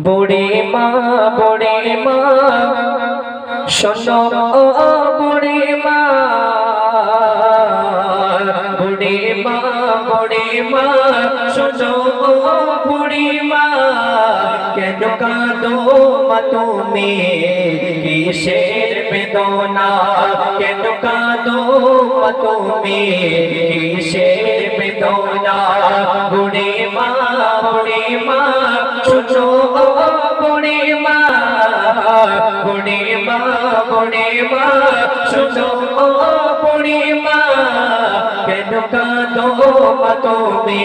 বুড়ি মা শোনো ও বুড়ি মা, বুড়ি মা শোনো ও বুড়ি মা, কেন কাঁদো মা তুমি কিসের বেদনা, কেন কাঁদো মা তুমি কিসের বেদনা। বুড়ি মা শোনো ও বুড়ি মা, বুড়ি মা শোনো ও বুড়ি মা, কেন কাঁদো মা তুমি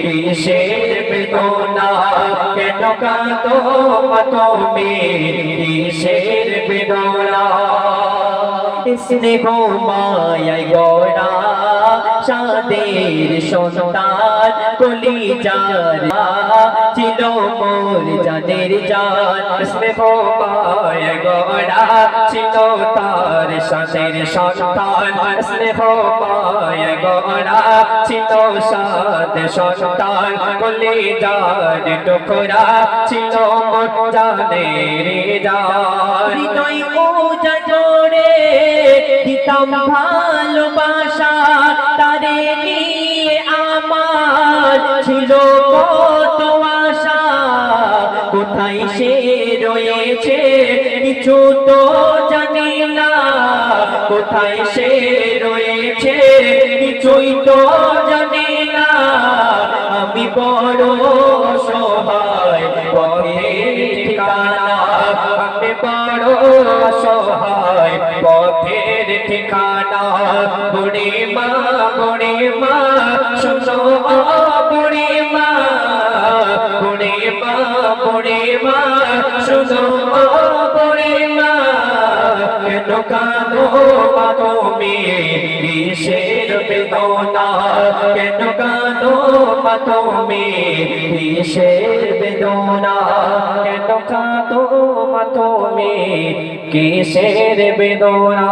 কিসের বেদনা, কেন কাঁদো মা তুমি কিসের বেদনা। স্নেহ মায়ায় গড়া সাদের সন্তান কলিজার ছিল মোর জানের জান, স্নেহ মায়ায় গড়া ছিল তার সাদের সন্তান, স্নেহ মায়ায় গড়া ছিল সাদ সন্তান কলিজার টুকরা ছিল মোর জানের জান। হৃদয় উজাড়ে দিতাম ভালোবাসা, তারে নিয়ে আমার ছিল কত আশা, কোথায় সে রয়েছে কিছু তো জানি না, কোথায় সে রয়েছে কিছুই তো জানি না। আমি বড় অসহায় পথের ঠিকানা, আমি বড় অসহায় পথের ঠিকানা। বুড়ি মা শোনো বুড়ি মা, বুড়ি মা শোনো বুড়ি মা, কেন কাঁদো মা তুমি কিসের বেদনা, কেন কাঁদো মা তুমি কিসের বেদনা, কেন কাঁদো মা তুমি কিসের বেদনা।